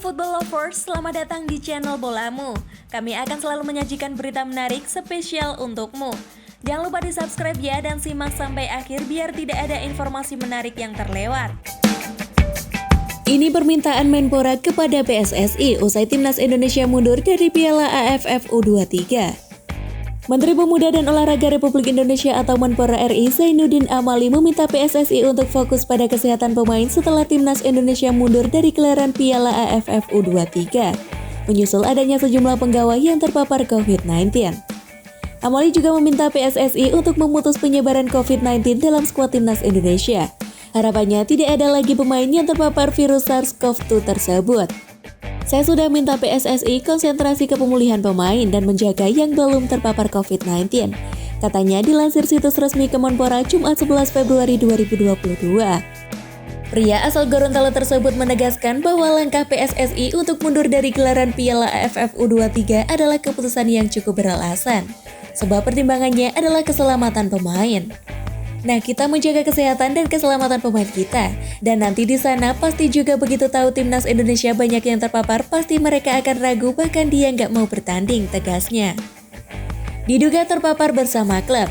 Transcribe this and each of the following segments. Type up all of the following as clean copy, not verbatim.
football lovers, selamat datang di channel Bolamu. Kami akan selalu menyajikan berita menarik spesial untukmu. Jangan lupa di-subscribe ya dan simak sampai akhir biar tidak ada informasi menarik yang terlewat. Ini permintaan Menpora kepada PSSI usai Timnas Indonesia mundur dari Piala AFF U23. Menteri Pemuda dan Olahraga Republik Indonesia atau Menpora RI Zainuddin Amali meminta PSSI untuk fokus pada kesehatan pemain setelah Timnas Indonesia mundur dari gelaran Piala AFF U23, menyusul adanya sejumlah pegawai yang terpapar COVID-19. Amali juga meminta PSSI untuk memutus penyebaran COVID-19 dalam skuad Timnas Indonesia. Harapannya tidak ada lagi pemain yang terpapar virus SARS-CoV-2 tersebut. Saya sudah minta PSSI konsentrasi ke pemulihan pemain dan menjaga yang belum terpapar COVID-19, katanya dilansir situs resmi Kemenpora Jumat 11 Februari 2022. Pria asal Gorontalo tersebut menegaskan bahwa langkah PSSI untuk mundur dari gelaran Piala AFF U23 adalah keputusan yang cukup beralasan, sebab pertimbangannya adalah keselamatan pemain. Nah, kita menjaga kesehatan dan keselamatan pemain kita. Dan nanti di sana pasti juga begitu tahu Timnas Indonesia banyak yang terpapar, pasti mereka akan ragu bahkan dia nggak mau bertanding, tegasnya. Diduga terpapar bersama klub.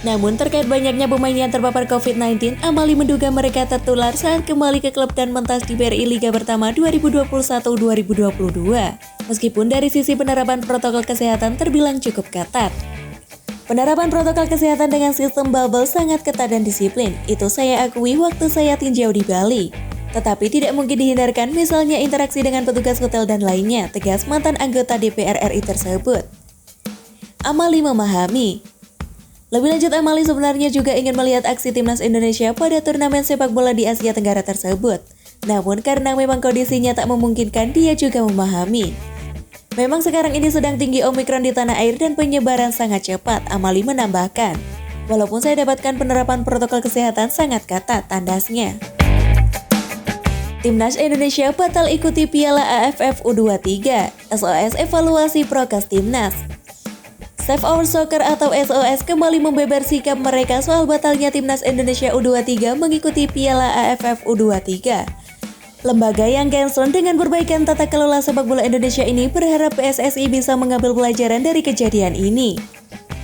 Namun terkait banyaknya pemain yang terpapar COVID-19, Amali menduga mereka tertular saat kembali ke klub dan mentas di BRI Liga Pertama 2021-2022. Meskipun dari sisi penerapan protokol kesehatan terbilang cukup ketat. Penerapan protokol kesehatan dengan sistem bubble sangat ketat dan disiplin. Itu saya akui waktu saya tinjau di Bali. Tetapi tidak mungkin dihindarkan misalnya interaksi dengan petugas hotel dan lainnya, tegas mantan anggota DPR RI tersebut. Amali memahami. Lebih lanjut, Amali sebenarnya juga ingin melihat aksi Timnas Indonesia pada turnamen sepak bola di Asia Tenggara tersebut. Namun karena memang kondisinya tak memungkinkan, dia juga memahami. Memang sekarang ini sedang tinggi Omikron di tanah air dan penyebaran sangat cepat, Amali menambahkan. Walaupun saya dapatkan penerapan protokol kesehatan sangat ketat, tandasnya. Timnas Indonesia batal ikuti Piala AFF U23, SOS evaluasi prokes Timnas. Save Our Soccer atau SOS kembali membeber sikap mereka soal batalnya Timnas Indonesia U23 mengikuti Piala AFF U23. Lembaga yang concern dengan perbaikan tata kelola sepak bola Indonesia ini berharap PSSI bisa mengambil pelajaran dari kejadian ini.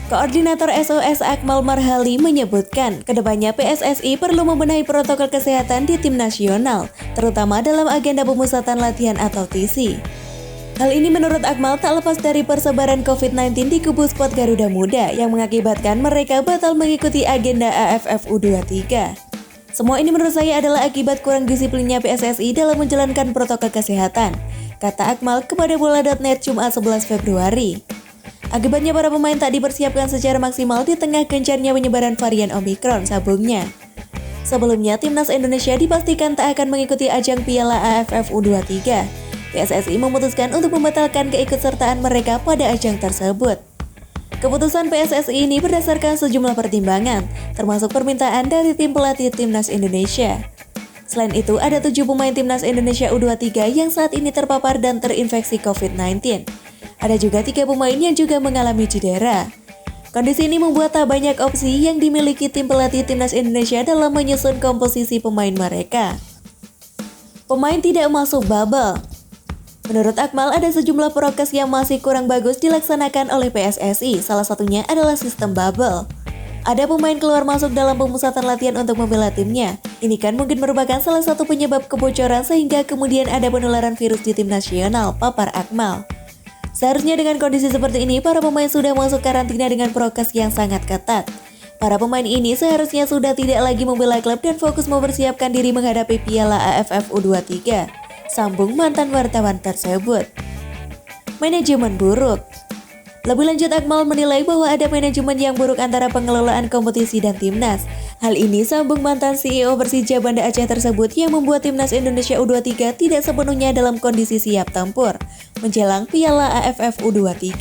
Koordinator SOS Akmal Marhali menyebutkan, kedepannya PSSI perlu membenahi protokol kesehatan di tim nasional, terutama dalam agenda pemusatan latihan atau TC. Hal ini menurut Akmal tak lepas dari persebaran COVID-19 di kubu skuad Garuda Muda yang mengakibatkan mereka batal mengikuti agenda AFF U23. Semua ini menurut saya adalah akibat kurang disiplinnya PSSI dalam menjalankan protokol kesehatan, kata Akmal kepada bola.net Jumat 11 Februari. Akibatnya para pemain tak dipersiapkan secara maksimal di tengah gencarnya penyebaran varian Omikron, sambungnya. Sebelumnya, Timnas Indonesia dipastikan tak akan mengikuti ajang Piala AFF U23. PSSI memutuskan untuk membatalkan keikutsertaan mereka pada ajang tersebut. Keputusan PSSI ini berdasarkan sejumlah pertimbangan, termasuk permintaan dari tim pelatih Timnas Indonesia. Selain itu, ada 7 pemain Timnas Indonesia U23 yang saat ini terpapar dan terinfeksi COVID-19. Ada juga 3 pemain yang juga mengalami cedera. Kondisi ini membuat tak banyak opsi yang dimiliki tim pelatih Timnas Indonesia dalam menyusun komposisi pemain mereka. Pemain tidak masuk bubble. Menurut Akmal, ada sejumlah prokes yang masih kurang bagus dilaksanakan oleh PSSI, salah satunya adalah sistem bubble. Ada pemain keluar masuk dalam pemusatan latihan untuk membela timnya. Ini kan mungkin merupakan salah satu penyebab kebocoran sehingga kemudian ada penularan virus di tim nasional, papar Akmal. Seharusnya dengan kondisi seperti ini, para pemain sudah masuk karantina dengan prokes yang sangat ketat. Para pemain ini seharusnya sudah tidak lagi membela klub dan fokus mempersiapkan diri menghadapi Piala AFF U23. Sambung mantan wartawan tersebut. Manajemen buruk. Lebih lanjut, Akmal menilai bahwa ada manajemen yang buruk antara pengelolaan kompetisi dan timnas. Hal ini sambung mantan CEO Persija Banda Aceh tersebut yang membuat Timnas Indonesia U23 tidak sepenuhnya dalam kondisi siap tempur menjelang Piala AFF U23.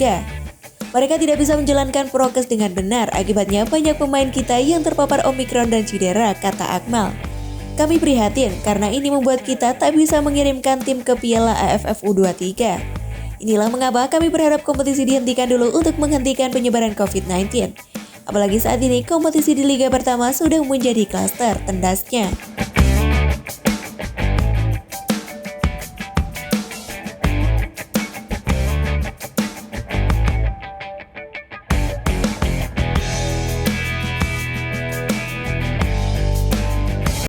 Mereka tidak bisa menjalankan prokes dengan benar, akibatnya banyak pemain kita yang terpapar Omikron dan cedera, kata Akmal. Kami prihatin karena ini membuat kita tak bisa mengirimkan tim ke Piala AFF U23. Inilah mengapa kami berharap kompetisi dihentikan dulu untuk menghentikan penyebaran COVID-19. Apalagi saat ini kompetisi di Liga Pertama sudah menjadi klaster, tendasnya.